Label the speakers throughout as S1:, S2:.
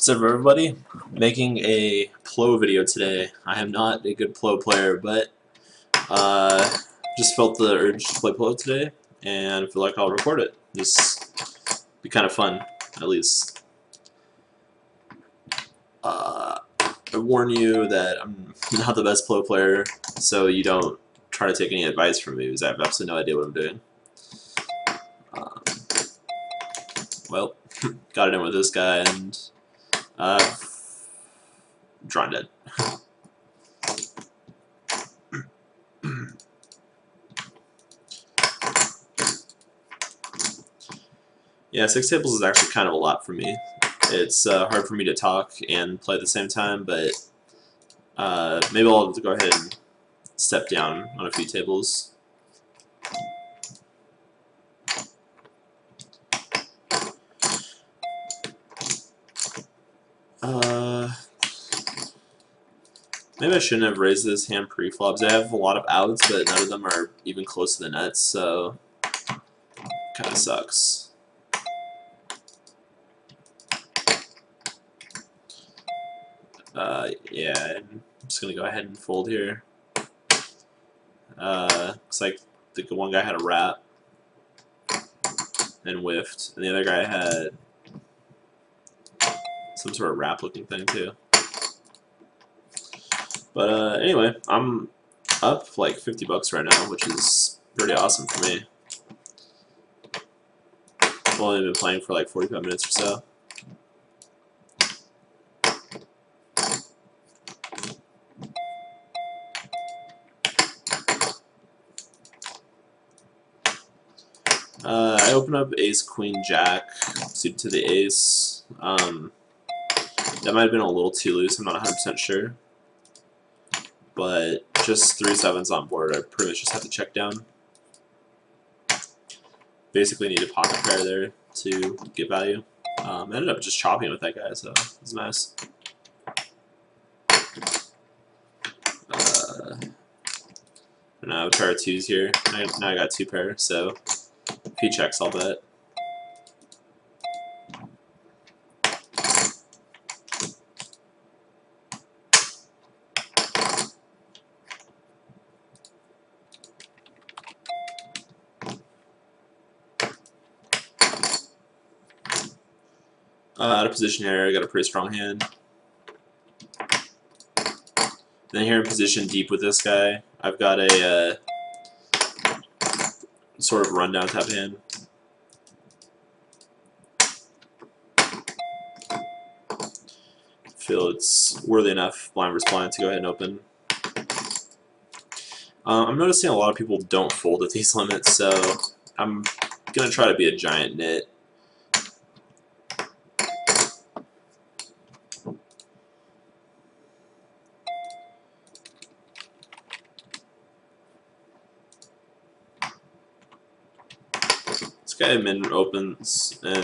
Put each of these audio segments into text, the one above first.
S1: So for everybody, making a Plo video today. I am not a good Plo player, but just felt the urge to play Plo today, and I feel like I'll record it. Just be kind of fun, at least. I warn you that I'm not the best Plo player, so you don't try to take any advice from me, because I have absolutely no idea what I'm doing. Well, got it in with this guy, and drawn dead. Yeah, 6 tables is actually kind of a lot for me. It's hard for me to talk and play at the same time, but maybe I'll go ahead and step down on a few tables. Maybe I shouldn't have raised this hand pre-flops. I have a lot of outs, but none of them are even close to the nets, so kind of sucks. Yeah, I'm just gonna go ahead and fold here. Looks like the one guy had a wrap and whiffed, and the other guy had some sort of wrap-looking thing too. But anyway, I'm up like 50 bucks right now, which is pretty awesome for me. I've only been playing for like 45 minutes or so. I open up ace, queen, jack, suited to the ace. That might have been a little too loose, I'm not 100% sure. But just 3 sevens on board, I pretty much just have to check down. Basically need a pocket pair there to get value. I ended up just chopping with that guy, so it was nice. Now I have a pair of 2s here. Now I got 2 pairs, so if he checks, I'll bet. Out of position here, I got a pretty strong hand. Then here in position deep with this guy, I've got a sort of rundown type of hand. Feel it's worthy enough blind versus blind to go ahead and open. I'm noticing a lot of people don't fold at these limits, so I'm gonna try to be a giant nit. Guy min opens, and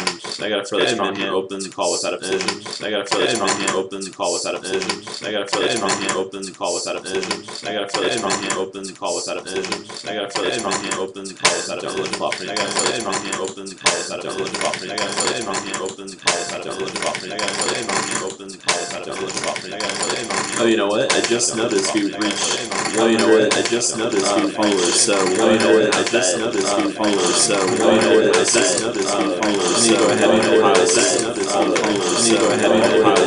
S1: I got a fairly strong hand open to call without a decision. I got a fairly strong hand open to call without a decision. I got a fairly strong hand open to call without a decision. I got a fairly strong hand open to call without a decision. I got a fairly strong hand open to call without a decision. I got a fairly strong hand open to call without a decision. I got a fairly strong hand open to call without a decision. I got a fairly strong hand open to call without a decision. Oh, you know what? I just noticed we reached. Oh, you know what? I just noticed we followers. So, oh, you know what? I just noticed we followers. So, oh, you know what? I just noticed we followers. So, go ahead and deposit. So, go ahead and deposit. So, go ahead and deposit.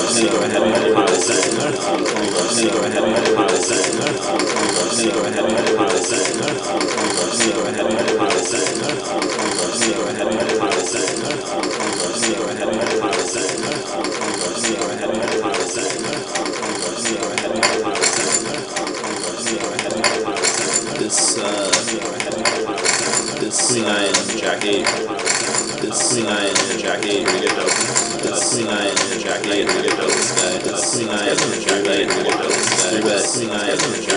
S1: So, go ahead and deposit. So, go ahead and deposit. So, go ahead and deposit. So, go ahead and deposit. So, go ahead and deposit. So, go ahead and deposit. So, go ahead and deposit. So, go ahead and deposit. This queen 9 jack 8. This queen 9 and jack 8 are good to open. This queen 9 and jack 8 are good to open. This queen 9 and jack 8 are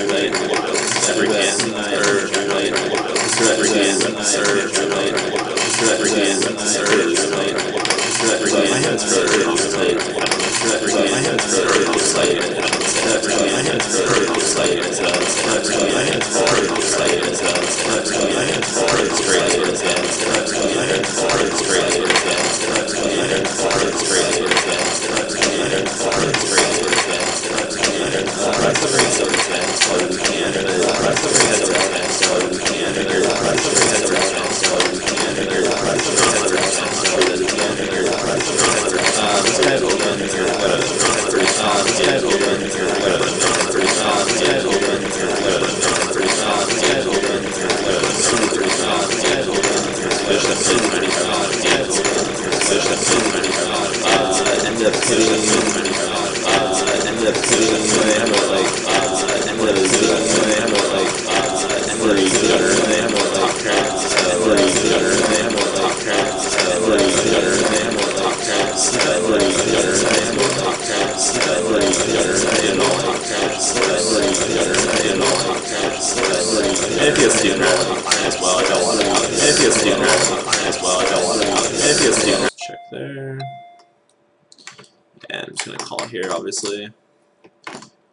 S1: good to open. Queen 9 and jack 8 are good to open. Every hand serve jack 8 are good to open. Every hand serve jack 8 are good to open. Every hand serve jack 8 are good to open. Every hand serve jack 8 are good to open. Every hand serve jack 8 are good to open. Every hand serve jack 8 are good to open. Every hand serve jack 8 are good to open. Straight to the Check there. And I'm just gonna call it here, obviously.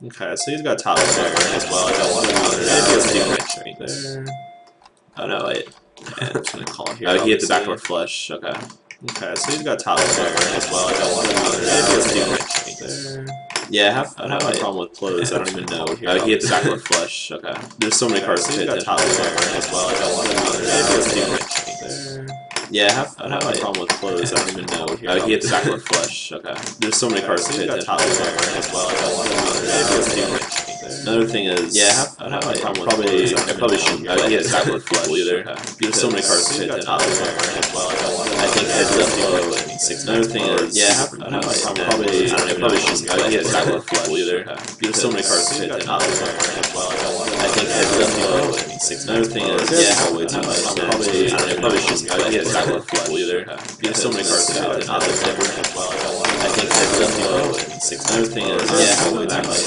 S1: Okay, so he's got top there as well. I got one right there. Oh no, wait. And I'm just gonna call it here. Oh, he hit the backdoor flush. Okay. Okay, so he's got top there as well. I got one right there. Yeah, I have a problem with close. I don't even know. Oh, he hit the backdoor flush. Okay. There's so many cards to hit. Top there as well. I got one right there. Yeah, I have a problem with close. I don't even know. Oh, he hit the backdoor flush. Okay. There's so many cards to hit. Top there as well. I got one right. Another thing is, yeah, I have a problem with close. I probably shouldn't. He hit the backdoor flush either. There's so many cards to hit. Top there as well. I think heads up low and 6. Another thing is, yeah, I probably shouldn't. He hit the backdoor flush either. There's so many cards to hit. Top there as well. I think heads up low and 6. Another thing is, yeah, way too much. Probably shouldn't. He hit the backdoor flush either. There's so many cards to hit. Top there as well. I think heads up low and 6. Another thing is, yeah, way too much.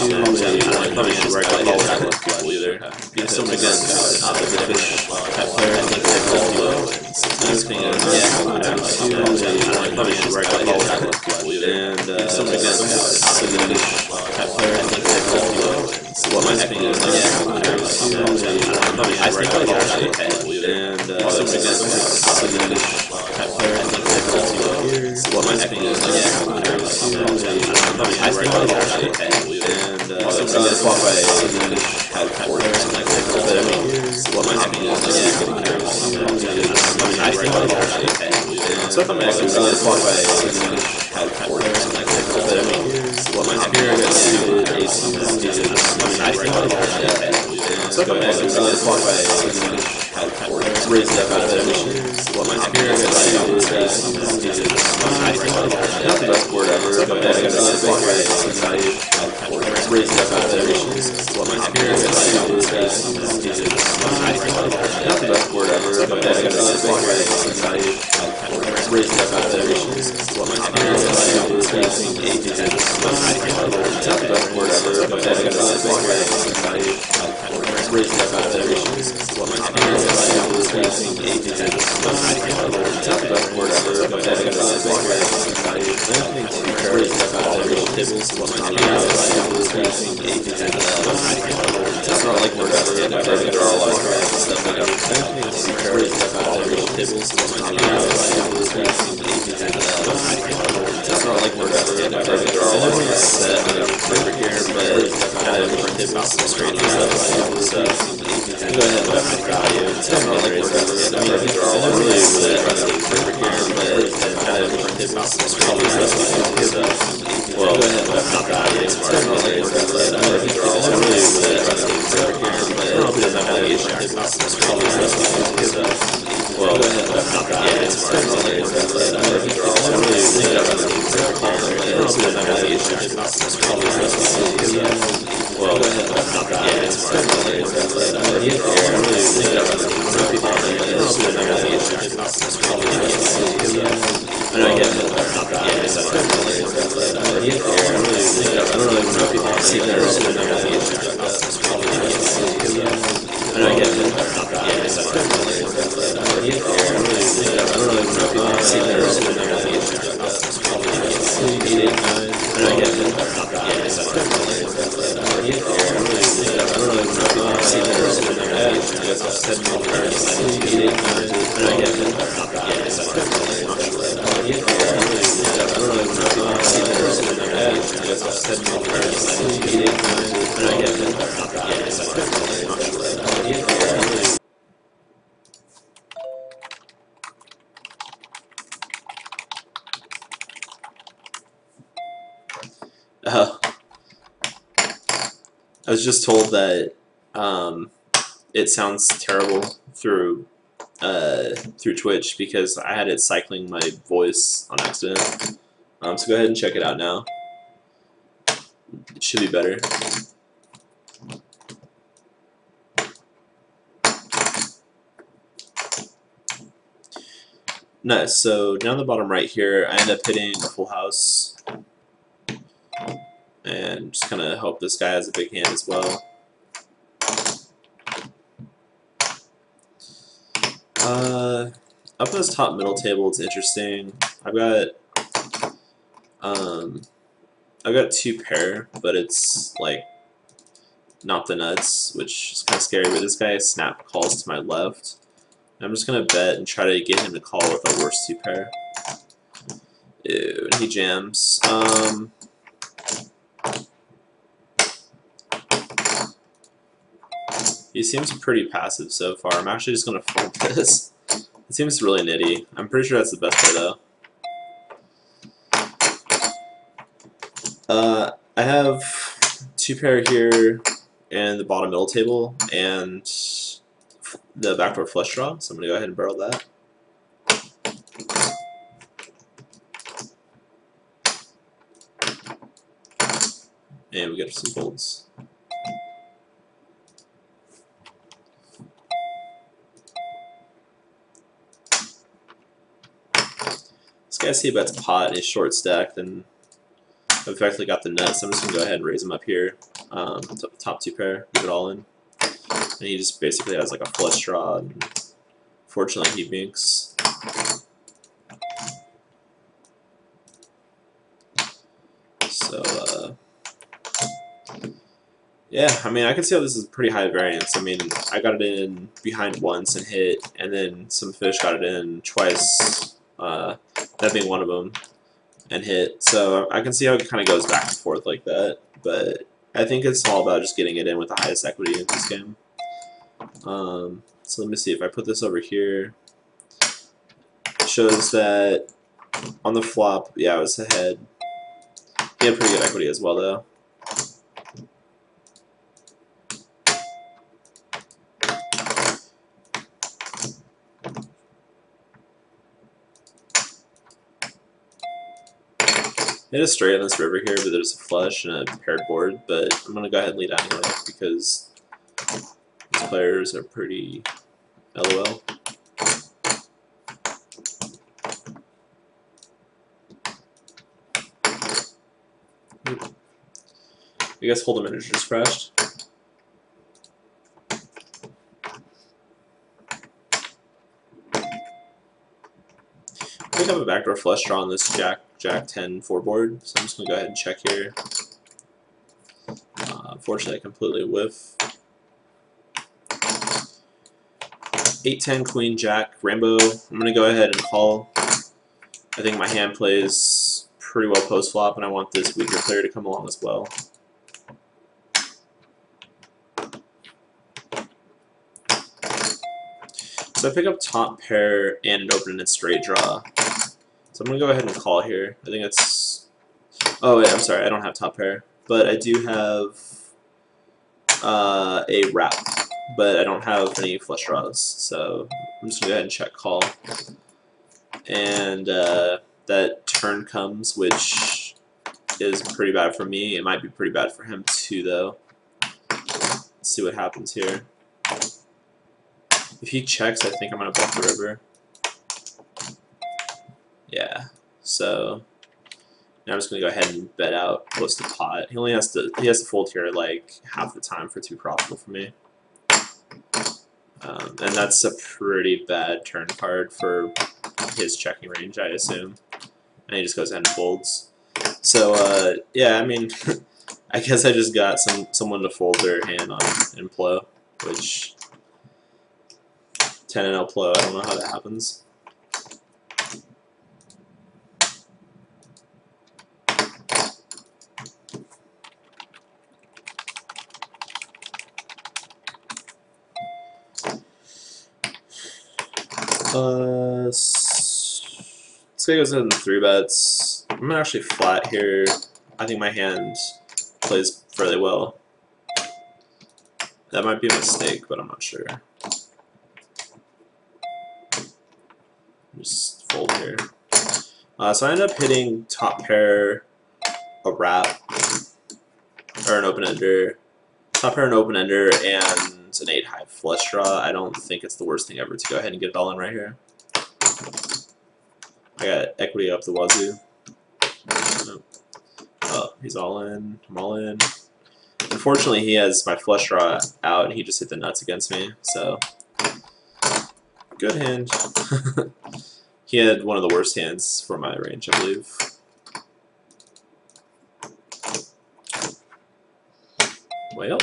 S1: Probably shouldn't. Right, I got backdoor flush either. There's so many guns out of the fish type player. I think heads up low and 6. Another thing is, yeah, probably shouldn't. Right, I got backdoor flush either. And so many guns out of the fish type player. I think heads up low and 6. What my thing is, yeah, I think I got actually head. And so many guns out of the fish type player. I think heads up low. What my thing is, yeah, I think I got actually head. And so many guns walk by had 4 years and but I mean, what my thing is, yeah, I think I got actually head. So if I'm actually walk by had 4 years and but I mean, what my thing is, I think I got actually head. So if I'm actually walk by had 4 years, raised up out of emissions, what my thing is, I think I got not the best word ever, but I got to walk by value had 4 years, raised up out of emissions, what my thing is, not the best word ever, but I got to walk by value had 4 years, raised up out of emissions, what my thing is, not the best word ever, but I got to walk by value had 4 years, raised up out of emissions, what my thing is, not the best word ever, but I got to walk by value raised up out of tables, what my thing is, it's not like we're ever in there are a lot of stuff that I'm raised up out of tables, what my thing is, it's not like we're ever in there are a lot of stuff that I'm over here, but kind of different tables, straight stuff, so go ahead and let me value. It's not like we're ever in there are a lot of stuff that I'm over here, but kind of different tables, straight stuff, so well, go ahead and let me value. It's not like we're ever in there are a lot of stuff that I'm over here, but kind of different tables, so well, go ahead and let me value. It's not like we're ever in there are a lot of stuff that I'm over here, but well, go ahead and let me value. It's not like we're ever in there are a lot of stuff that I'm over here, I know I get it, but not that. Yeah, so I don't really know if people see that or something like that. I know I get it, but not that. Yeah, so I don't really know if people see that or something like that. I know I get it, but not that. Yeah, so I don't really know if people see that or something like that. I know I get it, but not that. Yeah, so I don't really know. I was just told that it sounds terrible through Twitch because I had it cycling my voice on accident. So go ahead and check it out now. It should be better. Nice. So down the bottom right here, I end up hitting a full house, and just kind of hope this guy has a big hand as well. Up in this top middle table, it's interesting. I've got 2 pair, but it's like not the nuts, which is kind of scary. But this guy snap calls to my left. I'm just gonna bet and try to get him to call with a worse 2 pair. Ew, and he jams. He seems pretty passive so far. I'm actually just gonna fold this. It seems really nitty. I'm pretty sure that's the best play though. I have 2 pair here and the bottom middle table and the backdoor flush draw, so I'm gonna go ahead and barrel that. And we get some folds. This guy c-bets pot and he's short stacked, and I've effectively got the nuts. So I'm just gonna go ahead and raise him up here. Top 2 pair, leave it all in. And he just basically has like a flush draw, and fortunately he binks. So, yeah, I mean, I can see how this is pretty high variance. I mean, I got it in behind once and hit, and then some fish got it in twice, that being one of them, and hit. So I can see how it kind of goes back and forth like that, but I think it's all about just getting it in with the highest equity in this game. So let me see, if I put this over here, it shows that on the flop, yeah, I was ahead. He had pretty good equity as well, though. Hit a straight on this river here, but there's a flush and a paired board, but I'm going to go ahead and lead anyway because these players are pretty LOL. I guess Hold'em manager just crashed. I think I have a backdoor flush draw on this Jack 10 4 board, so I'm just going to go ahead and check here. Unfortunately, I completely whiff. 8-10 Queen Jack Rainbow. I'm going to go ahead and call. I think my hand plays pretty well post flop, and I want this weaker player to come along as well. So I pick up top pair and an open and straight draw. So I'm going to go ahead and call here. I think it's... Oh, wait, I'm sorry. I don't have top pair. But I do have a wrap. But I don't have any flush draws. So I'm just going to go ahead and check call. And that turn comes, which is pretty bad for me. It might be pretty bad for him too, though. Let's see what happens here. If he checks, I think I'm going to bluff the river. Yeah, so now I'm just going to go ahead and bet out close to pot. He has to fold here like half the time for it to be profitable for me. And that's a pretty bad turn card for his checking range, I assume. And he just goes ahead and folds. So, yeah, I mean, I guess I just got someone to fold their hand on in Plo, which 10 and L Plo, I don't know how that happens. This guy goes ahead and 3-bets. I'm gonna actually flat here. I think my hand plays fairly well. That might be a mistake, but I'm not sure. Just fold here. So I ended up hitting top pair, a wrap, or an open ender, top pair, an open ender, and an 8 high flush draw. I don't think it's the worst thing ever to go ahead and get it all in right here. I got equity up the wazoo. Oh, he's all in. I'm all in. Unfortunately, he has my flush draw out, and he just hit the nuts against me. So, good hand. He had one of the worst hands for my range, I believe. Well,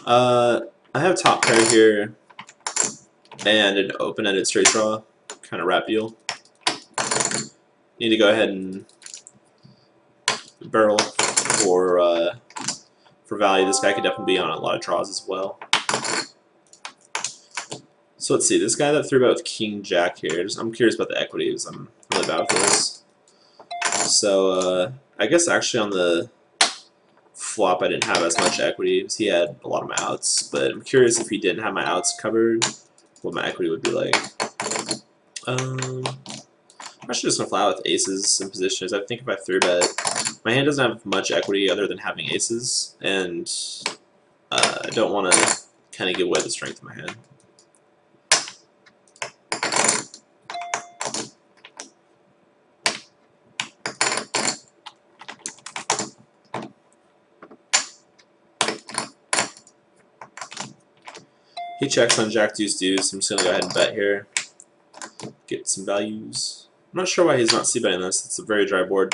S1: I have top pair here and an open-ended straight draw, kind of wrap deal. Need to go ahead and barrel for value. This guy could definitely be on a lot of draws as well. So let's see, this guy that threw bet with King Jack here, I'm curious about the equities. I'm really bad with this. So I guess actually on the flop I didn't have as much equity because he had a lot of my outs, but I'm curious if he didn't have my outs covered, what my equity would be like. I'm actually just going to fly out with aces in positions. I think if I 3-bet, my hand doesn't have much equity other than having aces, and I don't want to kind of give away the strength of my hand. He checks on Jack Deuce Deuce. I'm just going to go ahead and bet here. Get some values. I'm not sure why he's not c-betting this. It's a very dry board.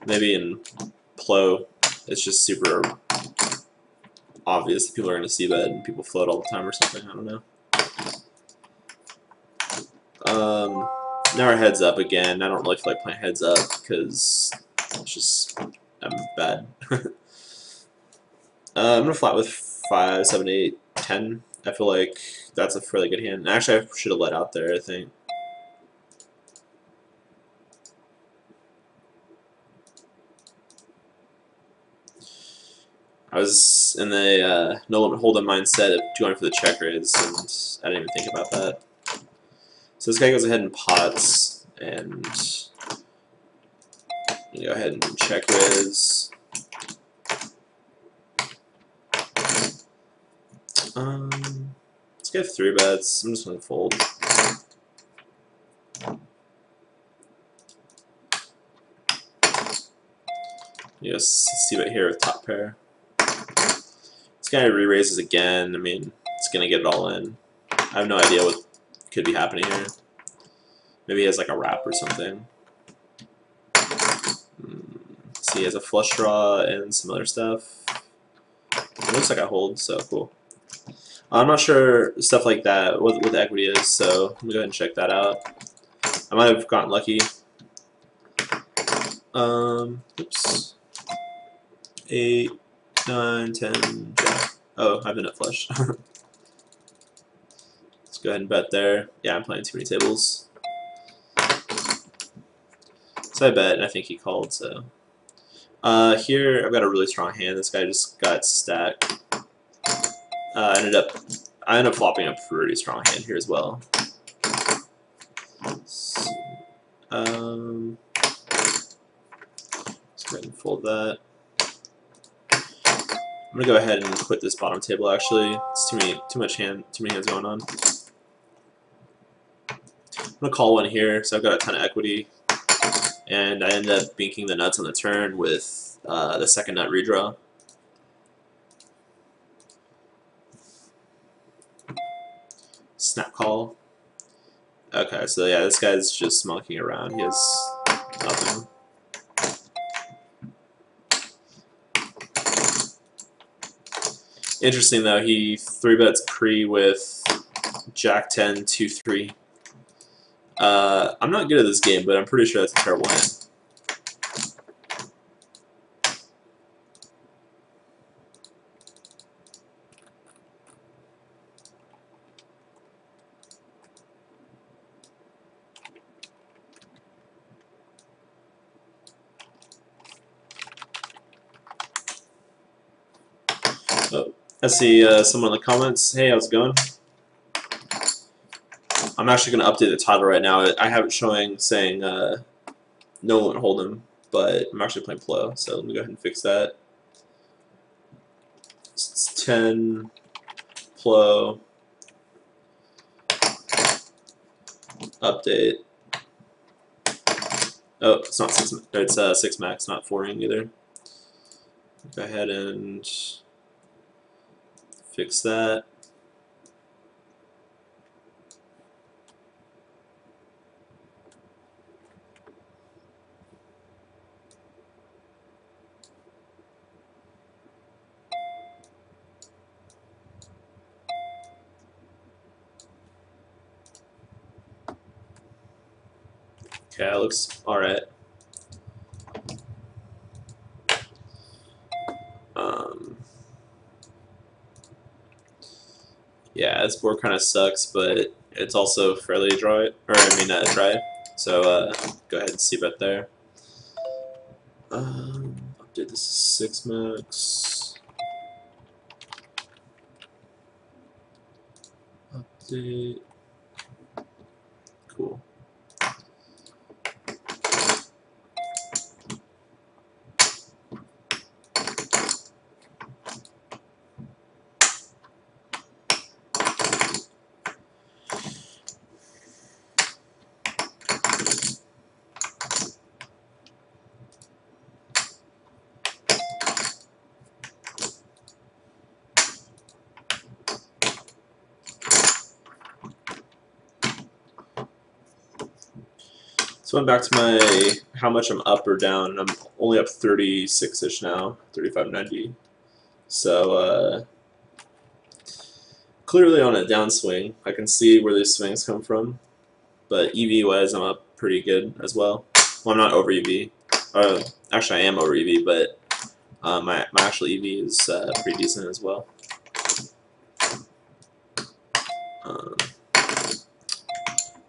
S1: Maybe in Plo, it's just super obvious that people are going to c-bet and people float all the time or something. I don't know. Now our heads up again. I don't really feel like playing heads up because it's just I'm bad. I'm going to flat with 5, 7, 8, 10. I feel like that's a fairly good hand. Actually, I should have let out there, I think. I was in the no limit hold'em mindset of going for the check raise, and I didn't even think about that. So this guy goes ahead and pots, and go ahead and check raise. Let's get 3 bets. I'm just going to fold. Yes, see bet here with top pair. This guy re-raises again. I mean, it's going to get it all in. I have no idea what could be happening here. Maybe he has like a wrap or something. See, he has a flush draw and some other stuff. It looks like I hold, so cool. I'm not sure stuff like that, what the equity is, so let me go ahead and check that out. I might have gotten lucky. Oops. 8, 9, 10, jack. Oh, I have a nut flush. Let's go ahead and bet there. Yeah, I'm playing too many tables. So I bet, and I think he called, so. Here, I've got a really strong hand. This guy just got stacked. I ended up flopping a pretty strong hand here as well. So, let's go ahead and fold that. I'm gonna go ahead and quit this bottom table. Actually, it's too many hands going on. I'm gonna call one here, so I've got a ton of equity, and I end up binking the nuts on the turn with the second nut redraw. Snap call. Okay, so yeah, this guy's just monkeying around. He has nothing. Interesting though, he 3-bets pre with Jack 10, 2, 3. I'm not good at this game, but I'm pretty sure that's a terrible hand. Oh, I see someone in the comments. Hey, how's it going? I'm actually going to update the title right now. I have it saying Nolan Hold'em, but I'm actually playing Plo, so let me go ahead and fix that. It's 10 Plo update. Oh, it's not 6. It's 6 max, not 4ing either. Go ahead and fix that. Okay, it looks alright. Yeah, this board kind of sucks, but it's also fairly dry. Dry. So go ahead and see about there. Update this 6 max. Update. Cool. So I'm back to my how much I'm up or down. I'm only up 36-ish now, 35.90. So clearly on a downswing. I can see where these swings come from, but EV-wise, I'm up pretty good as well. Well, I'm not over EV. Actually, I am over EV, but my actual EV is pretty decent as well.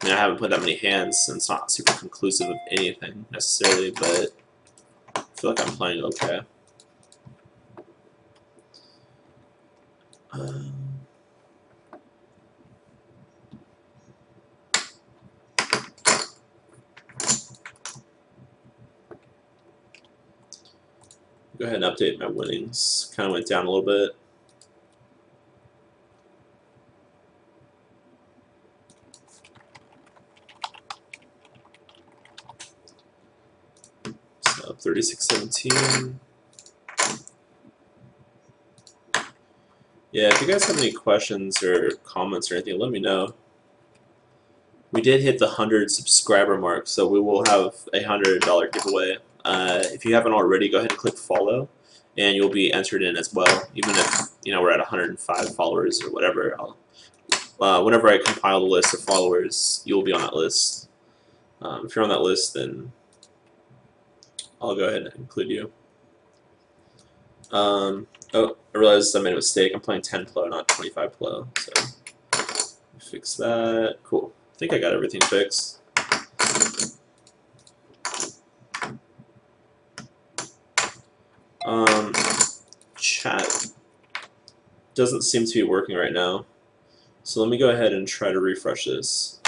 S1: I haven't put that many hands, and it's not super conclusive of anything necessarily, but I feel like I'm playing okay. Go ahead and update my winnings. Kind of went down a little bit. So 36.17. Yeah, if you guys have any questions or comments or anything, let me know. We did hit the 100 subscriber mark, so we will have a $100 giveaway. If you haven't already, go ahead and click follow, and you'll be entered in as well. Even if we're at 105 followers or whatever, whenever I compile the list of followers, you'll be on that list. If you're on that list, then I'll go ahead and include you. Oh, I realized I made a mistake. I'm playing 10 Plo, not 25 Plo. So fix that. Cool. I think I got everything fixed. Chat doesn't seem to be working right now. So let me go ahead and try to refresh this.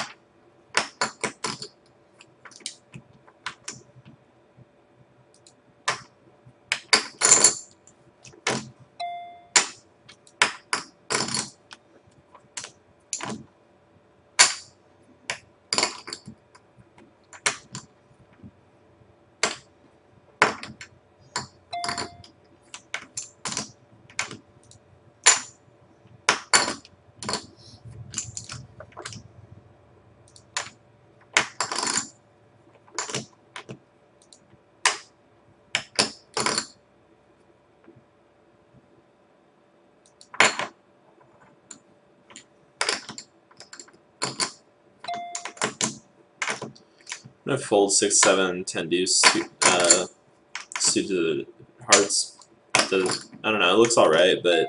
S1: I'm gonna fold 6, 7, 10 deuce suited hearts. I don't know. It looks all right, but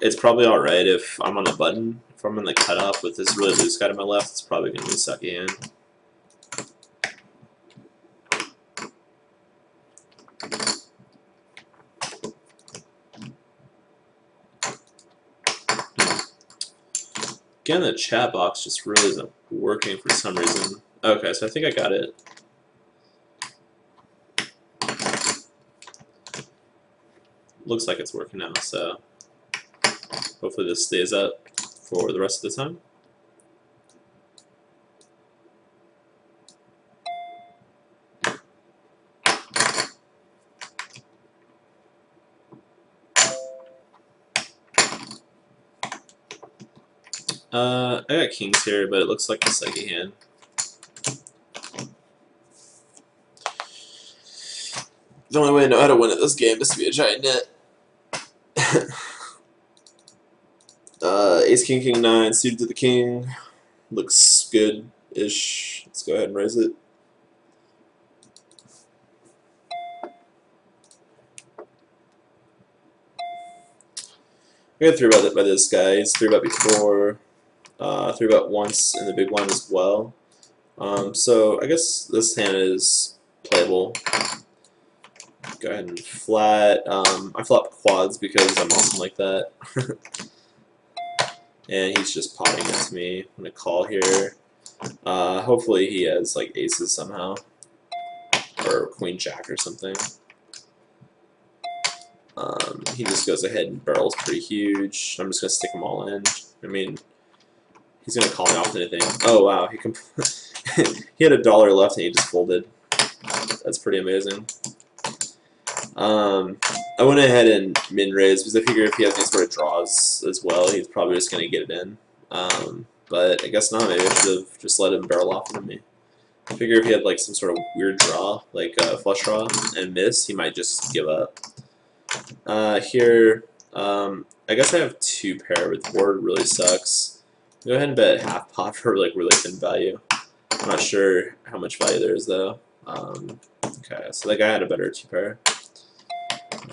S1: it's probably all right if I'm on the button. If I'm in the cutoff with this really loose guy to my left, it's probably gonna be a sucky hand. Again, the chat box just really isn't working for some reason. Okay, so I think I got it. Looks like it's working now, so hopefully this stays up for the rest of the time. I got kings here, but it looks like a second hand. The only way I know how to win at this game is to be a giant net. Ace, king, king, 9, suited to the king. Looks good-ish. Let's go ahead and raise it. I got 3-bet by this guy. He's 3-bet before. 3-bet once in the big one as well. So I guess this hand is playable. Go ahead and flat. I flop quads because I'm awesome like that. And he's just potting into me. I'm gonna call here. Hopefully he has like aces somehow, or queen jack or something. He just goes ahead and barrels pretty huge. I'm just gonna stick them all in. I mean, he's gonna call me off anything. Oh wow, he he had $1 left and he just folded. That's pretty amazing. I went ahead and min-raised because I figure if he has any sort of draws as well, he's probably just going to get it in. But I guess not. Maybe I should have just let him barrel off of me. I figure if he had like some sort of weird draw, like a flush draw, and miss, he might just give up. Here, I guess I have 2 pair, but the board really sucks. Go ahead and bet half pot for like really thin value. I'm not sure how much value there is though. Okay, so that guy had a better 2 pair.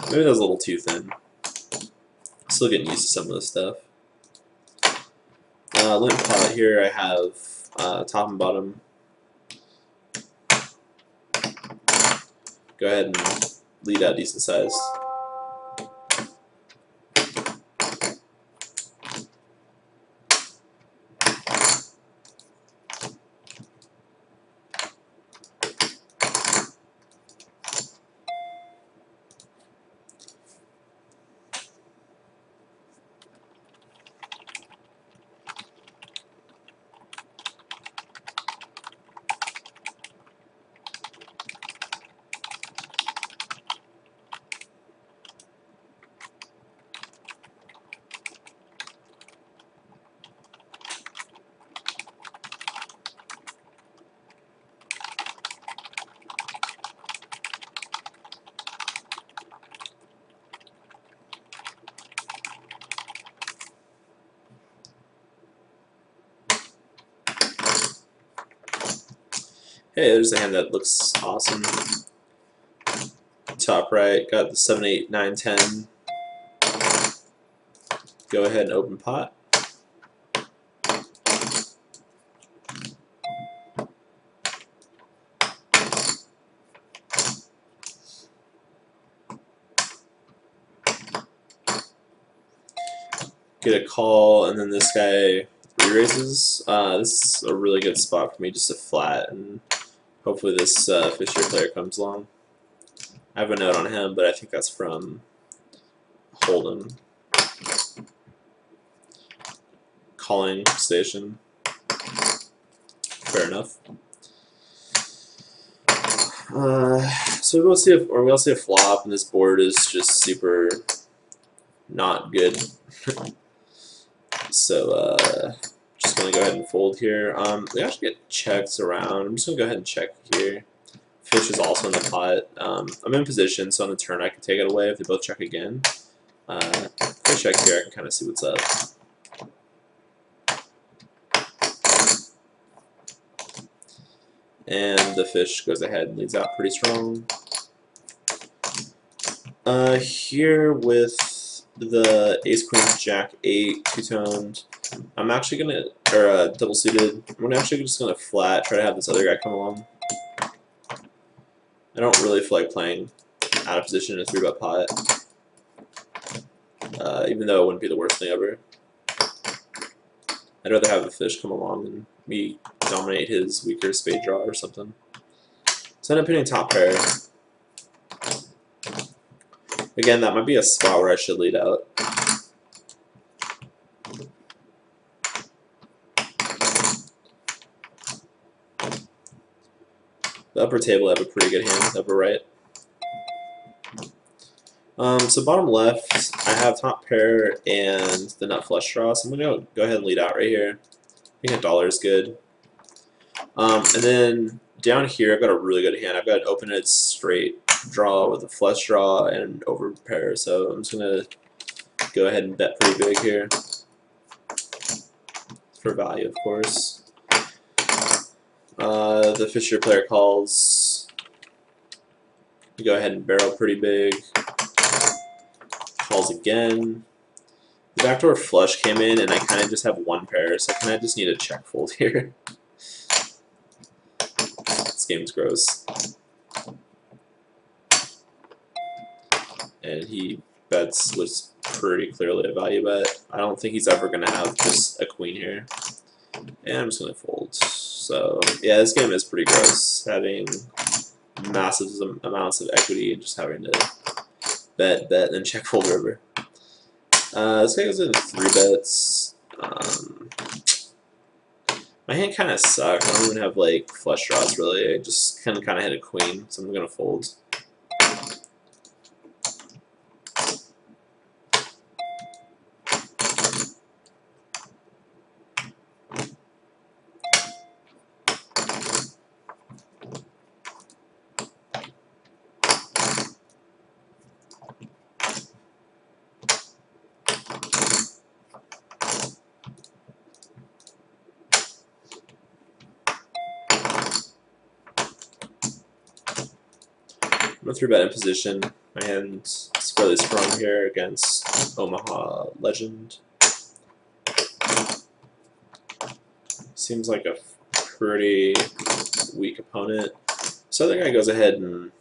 S1: Maybe that was a little too thin. Still getting used to some of this stuff. Limp pot here, I have top and bottom. Go ahead and lead out decent size. Hey, there's a hand that looks awesome. Top right, got the 7, 8, 9, 10. Go ahead and open pot. Get a call, and then this guy re-raises. This is a really good spot for me just to flat, and hopefully this Fisher player comes along. I have a note on him, but I think that's from Hold'em. Calling station. Fair enough. So we'll see we'll see a flop, and this board is just super not good. So just gonna go ahead and fold here. We actually get checks around. I'm just gonna go ahead and check here. Fish is also in the pot. I'm in position, so on the turn I can take it away if they both check again. If I check here, I can kind of see what's up. And the fish goes ahead and leads out pretty strong. Here with the ace, queen, jack, 8, two-toned, I'm actually gonna, or double suited, I'm actually just gonna flat, try to have this other guy come along. I don't really feel like playing out of position in a 3-bet pot, even though it wouldn't be the worst thing ever.
S2: I'd rather have a fish come along and me dominate his weaker spade draw or something. So I end up hitting top pair. Again, that might be a spot where I should lead out. The upper table I have a pretty good hand, upper right. So bottom left, I have top pair and the nut flush draw, so I'm going to go ahead and lead out right here. I think $1 is good. And then down here, I've got a really good hand. I've got an open-ended straight draw with a flush draw and over pair, so I'm just going to go ahead and bet pretty big here. For value, of course. The Fisher player calls. You go ahead and barrel pretty big. Calls again. The backdoor flush came in, and I kind of just have one pair, so I kind of just need a check fold here. This game's gross. And he bets was pretty clearly a value bet. I don't think he's ever going to have just a queen here. And I'm just going to fold. So, yeah, this game is pretty gross. Having massive amounts of equity and just having to bet, and then check fold river. This guy goes in 3 bets. My hand kind of sucks. I don't even have like flush draws really. I just kind of hit a queen, so I'm gonna fold. I'm going to 3-bet in position. My hand's fairly strong here against Omaha Legend. Seems like a pretty weak opponent. So I think I goes ahead and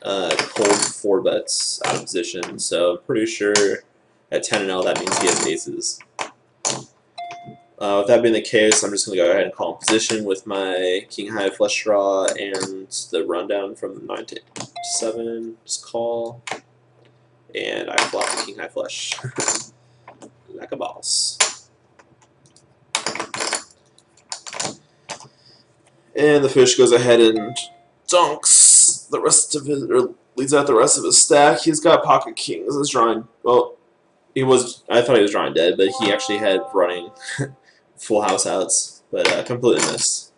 S2: cold 4 bets out of position. So I'm pretty sure at 10-0 that means he has aces. With that being the case, I'm just going to go ahead and call in position with my king high flush draw and the rundown from 9 to 7. Just call, and I flop the king high flush like a boss. And the fish goes ahead and dunks the rest of his, or leads out the rest of his stack. He's got pocket kings. He's drawing. Well, he was. I thought he was drawing dead, but he actually had running. Full house outs, but completely missed.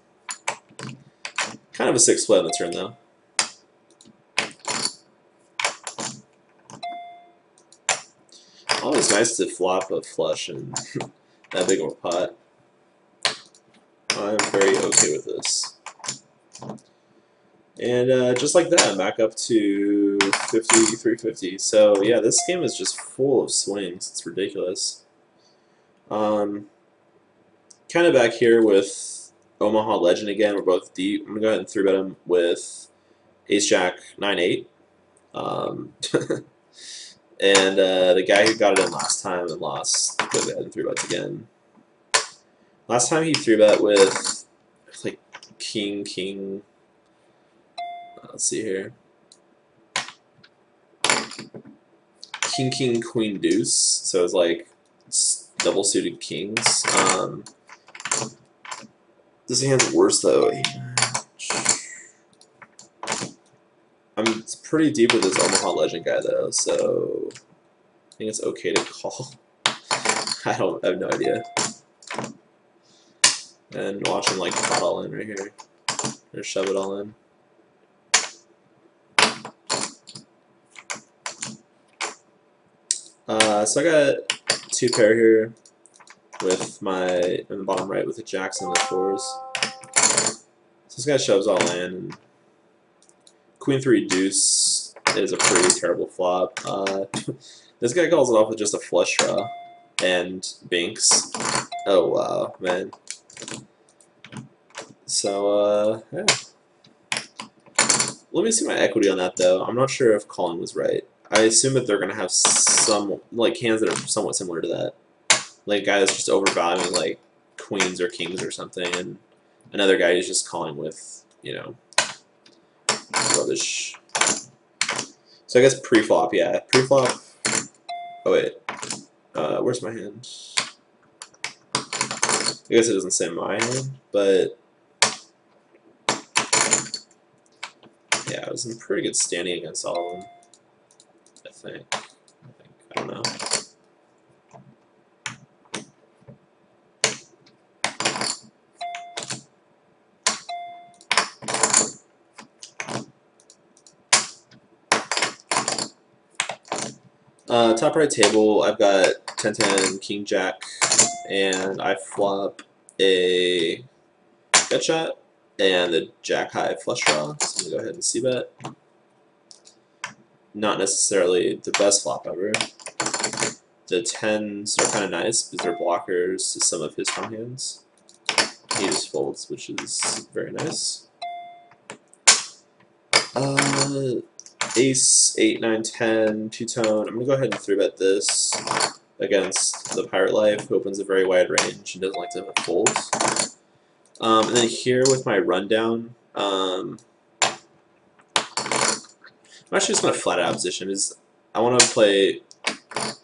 S2: Kind of a 6 play on the turn, though. Always nice to flop a flush in that big of a pot. I'm very okay with this. And just like that, I'm back up to 5350. So yeah, this game is just full of swings. It's ridiculous. Kind of back here with Omaha Legend again. We're both deep. I'm going to go ahead and 3-bet him with Ace-Jack 9-8. And the guy who got it in last time and lost, go ahead and 3-bets again. Last time he 3-bet with, like, King. Let's see here. King, Queen, Deuce. So it's like double suited kings. This hand's worse though. I'm pretty deep with this Omaha Legend guy though, so I think it's okay to call. I have no idea. And watch him like pot all in right here, or shove it all in. So I got 2 pair here with my in the bottom right with the jacks and the 4s. So this guy shoves all in. And Queen 3 Deuce is a pretty terrible flop. This guy calls it off with just a flush draw and binks. Oh wow, man. So yeah. Let me see my equity on that though. I'm not sure if calling was right. I assume that they're gonna have some like hands that are somewhat similar to that. Like a guy that's just overvaluing like queens or kings or something, and another guy is just calling with, you know, rubbish. So I guess pre-flop, yeah. Pre-flop. Oh wait, where's my hand? I guess it doesn't say my hand, but yeah, I was in pretty good standing against all of them. I think. I don't know. Top right table, I've got 10-10, King Jack, and I flop a gut shot and the Jack high flush draw. So I'm gonna go ahead and c-bet. Not necessarily the best flop ever. The 10s are kind of nice because they're blockers to some of his front hands. He just folds, which is very nice. Ace, 8, 9, 10, two-tone. I'm going to go ahead and 3-bet this against the Pirate Life, who opens a very wide range and doesn't like to fold. And then here with my rundown, I'm actually just going to flat out position. I want to play.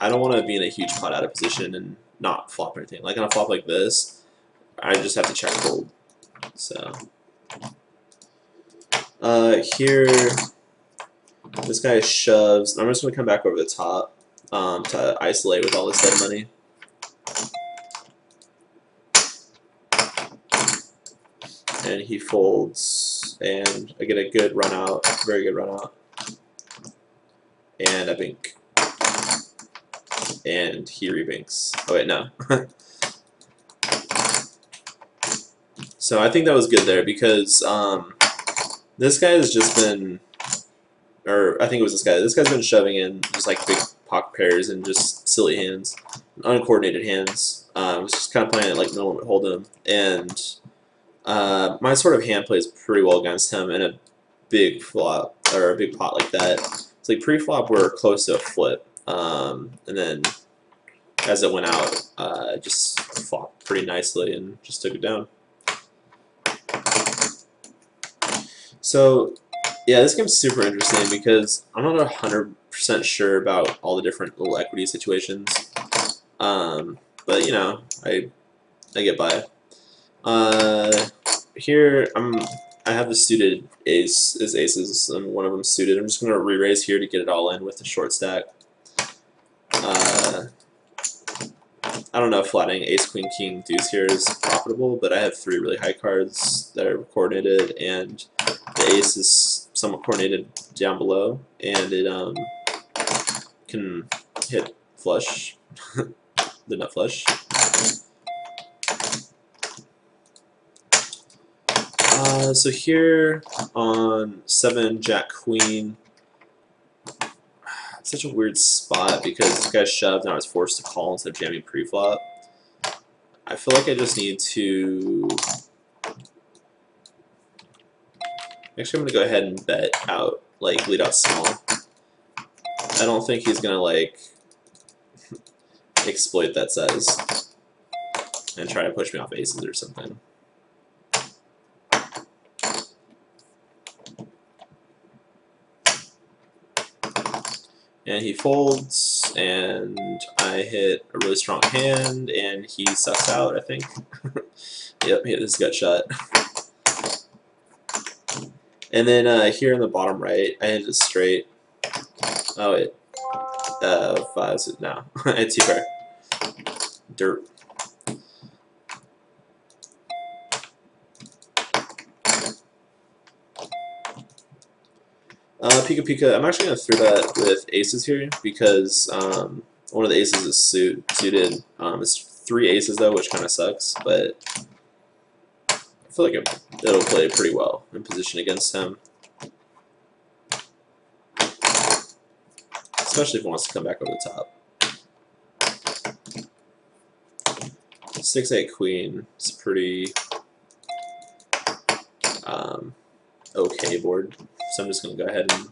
S2: I don't want to be in a huge pot out of position and not flop or anything. Like on a flop like this, I just have to check fold. So here, this guy shoves. I'm just going to come back over the top to isolate with all this dead money. And he folds, and I get a good run out, very good run out. And I bink. And he rebinks. Oh wait, no. So I think that was good there because this guy has just been, or I think it was this guy. This guy's been shoving in just like big pocket pairs and just silly hands, uncoordinated hands. Was just kind of playing it like no limit hold'em, and my sort of hand plays pretty well against him in a big flop or a big pot like that. It's like pre-flop we're close to a flip. And then as it went out, just flopped pretty nicely and just took it down. So yeah, this game's super interesting because I'm not 100% sure about all the different little equity situations. But you know, I get by. Here I have the suited aces, and one of them suited. I'm just gonna re-raise here to get it all in with the short stack. I don't know if flattening ace, queen, king, deuce here is profitable, but I have 3 really high cards that are coordinated, and the ace is somewhat coordinated down below, and it can hit flush, the nut flush. So here on 7, jack, queen, such a weird spot because this guy shoved and I was forced to call instead of jamming pre-flop. I feel like I just need to... Actually, I'm going to go ahead and bet out, like, lead out small. I don't think he's going to, like, exploit that size and try to push me off aces or something. And he folds, and I hit a really strong hand, and he sucks out, I think. Yep, he hit his gut shot. And then here in the bottom right, I hit a straight. Oh, wait. 5, no. It's super. Dirt. Pika Pika, I'm actually going to 3-bet with aces here because one of the aces is suited. It's 3 aces though, which kind of sucks, but I feel like it'll play pretty well in position against him. Especially if he wants to come back over the top. 6-8 queen is pretty okay board. So I'm just going to go ahead and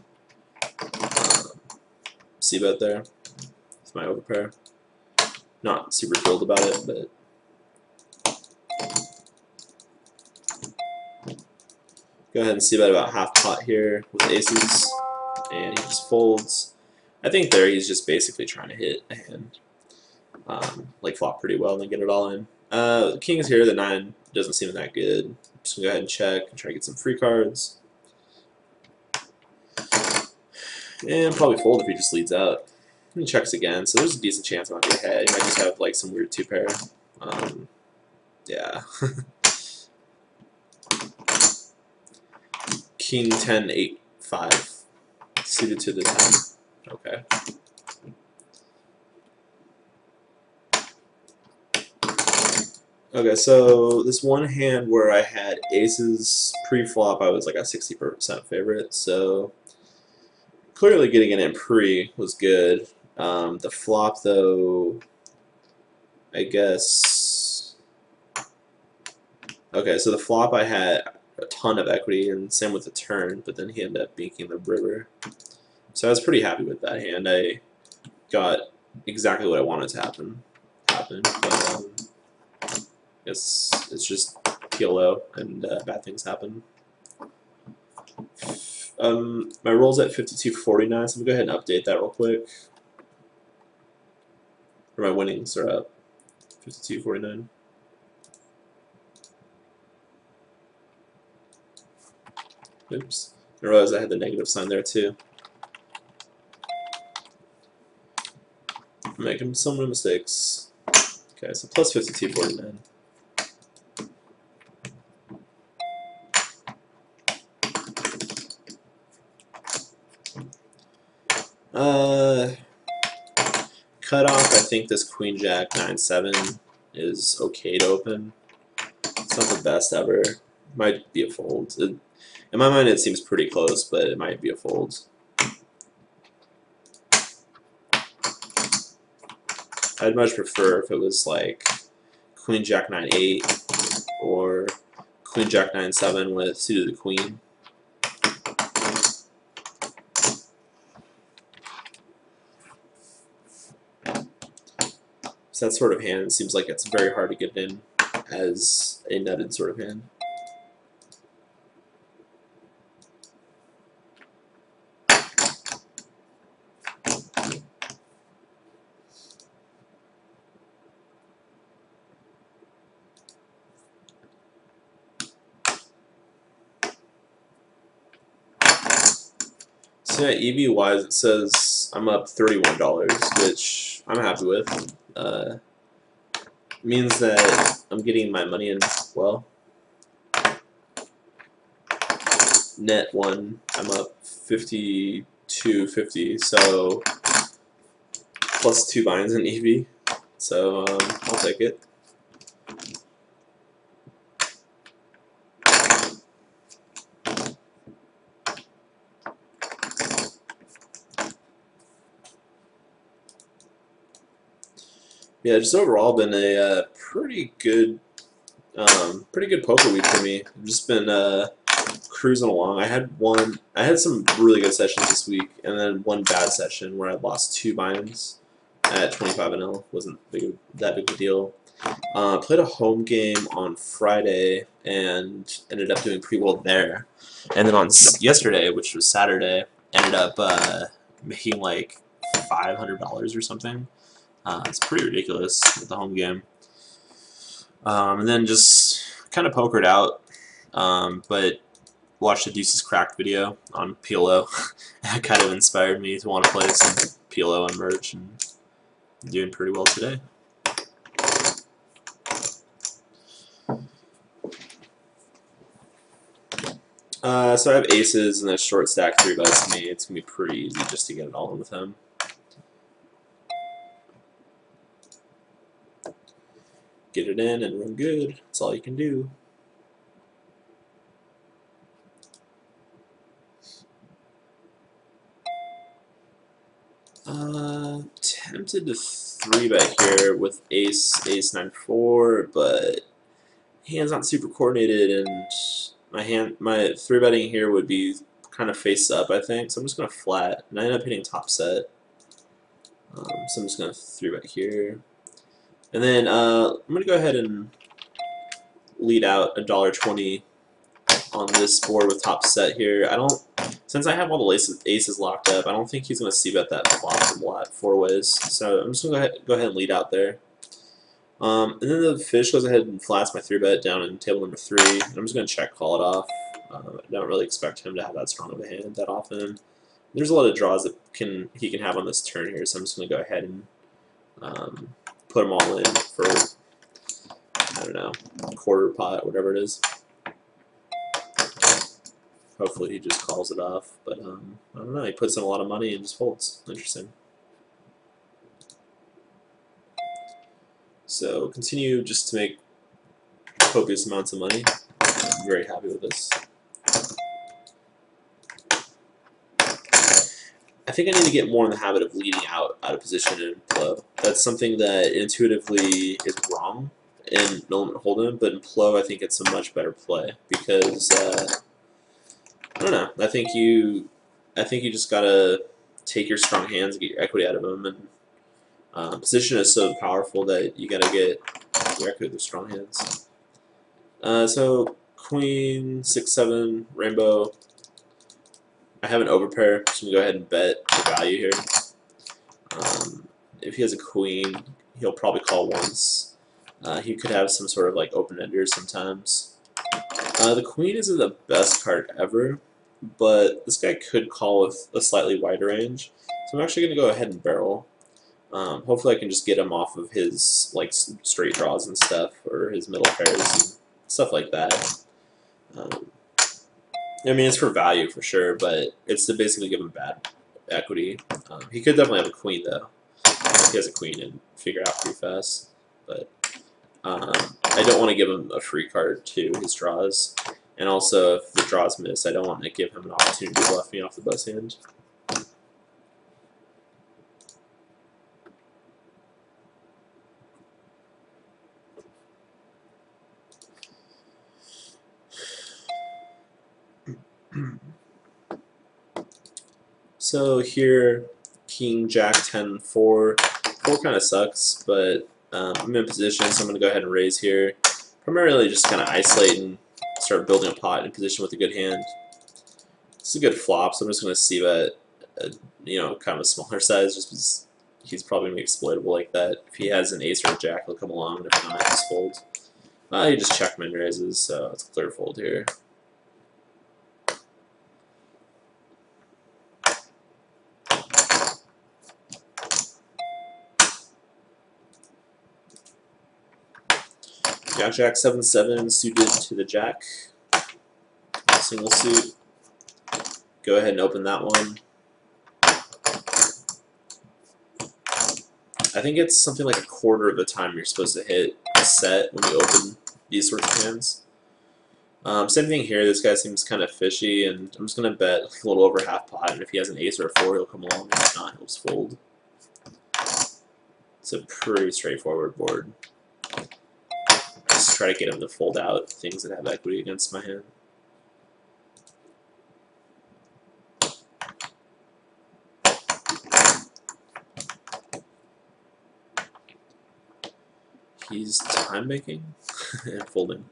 S2: c-bet there with my overpair. Not super thrilled about it, but Go ahead and see bet about half pot here with aces, and he just folds. I think there he's just basically trying to hit a hand, like flop pretty well and then get it all in. The king's here, the 9 doesn't seem that good. Just gonna go ahead and check and try to get some free cards. And probably fold if he just leads out. And he checks again, so there's a decent chance I might be ahead. He might just have like some weird 2-pair. Yeah. King 10 8 5 suited to the 10. Okay. Okay, so this one hand where I had aces pre-flop, I was like a 60% favorite. So clearly getting it in pre was good. The flop though, I guess. Okay, so the flop I had a ton of equity, and same with the turn, but then he ended up beaking the river. So I was pretty happy with that hand. I got exactly what I wanted to happen. But it's just PLO, and bad things happen. My roll's at 52.49, so I'm gonna go ahead and update that real quick. Or my winnings are up 52.49. Oops. I realized I had the negative sign there too. I'm making so many mistakes. Okay, so plus 52.49. Cutoff, I think this Queen Jack 9-7 is okay to open. It's not the best ever. Might be a fold. In my mind, it seems pretty close, but it might be a fold. I'd much prefer if it was like Queen Jack 9-8 or Queen Jack 9-7 with suited the Queen. So that sort of hand seems like it's very hard to get in as a nutted sort of hand. So yeah, EV-wise, it says I'm up $31, which I'm happy with. Means that I'm getting my money in well. Net 1, I'm up 52.50, so plus 2 binds in EV. So I'll take it. Yeah, just overall been a pretty good poker week for me. I've just been cruising along. I had some really good sessions this week, and then one bad session where I lost 2 binds at 25-0. Wasn't that big of a deal. Played a home game on Friday and ended up doing pretty well there. And then on yesterday, which was Saturday, ended up making like $500 or something. It's pretty ridiculous with the home game. And then just kind of pokered out, but watched the Deuces Cracked video on PLO. That kind of inspired me to want to play some PLO and merge, and I'm doing pretty well today. So I have aces and a short stack 3-bets me. It's going to be pretty easy just to get it all in with him. Get it in and run good. That's all you can do. Tempted to 3-bet here with ace 9-4, but hand's not super coordinated, and my 3-betting here would be kind of face up, I think. So I'm just gonna flat, and I end up hitting top set. So I'm just gonna 3-bet here. And then I'm going to go ahead and lead out $1.20 on this board with top set here. Since I have all the aces locked up, I don't think he's going to c-bet that flop from lot 4 ways. So I'm just going to go ahead and lead out there. And then the fish goes ahead and flats my 3-bet down in table number 3. And I'm just going to check call it off. I don't really expect him to have that strong of a hand that often. There's a lot of draws that he can have on this turn here, so I'm just going to go ahead and put them all in for, I don't know, quarter pot, whatever it is. Hopefully he just calls it off, but I don't know, he puts in a lot of money and just folds. Interesting. So continue just to make copious amounts of money. I'm very happy with this. I think I need to get more in the habit of leading out of position in Plo. That's something that intuitively is wrong in No Limit Hold'em, but in Plo I think it's a much better play because I don't know. I think you just gotta take your strong hands and get your equity out of them, and position is so powerful that you gotta get your equity with the strong hands. So Queen 6-7 Rainbow. I have an overpair, so I'm gonna go ahead and bet the value here. If he has a queen, he'll probably call once. He could have some sort of like open-ender sometimes. The queen isn't the best card ever, but this guy could call with a slightly wider range. So I'm actually going to go ahead and barrel. Hopefully I can just get him off of his like straight draws and stuff, or his middle pairs and stuff like that. I mean, it's for value for sure, but it's to basically give him bad equity. He could definitely have a queen though. He has a queen and figure out pretty fast, but I don't want to give him a free card to his draws. And also, if the draws miss, I don't want to give him an opportunity to bluff me off the bus hand. So here, King, Jack, 10, 4. 4 kind of sucks, but I'm in position, so I'm going to go ahead and raise here. Primarily just kind of isolate and start building a pot in position with a good hand. It's a good flop, so I'm just going to see that, kind of a smaller size, just because he's probably going to be exploitable like that. If he has an ace or a jack, he'll come along, and if not, just fold. He just checkmate raises, so it's a clear fold here. Jack 7-7 suited to the jack. Single suit. Go ahead and open that one. I think it's something like a quarter of the time you're supposed to hit a set when you open these sorts of hands. Same thing here. This guy seems kind of fishy, and I'm just going to bet a little over half pot, and if he has an ace or a 4, he'll come along, and if not, he'll just fold. It's a pretty straightforward board. Just try to get him to fold out things that have equity against my hand. He's time making and folding.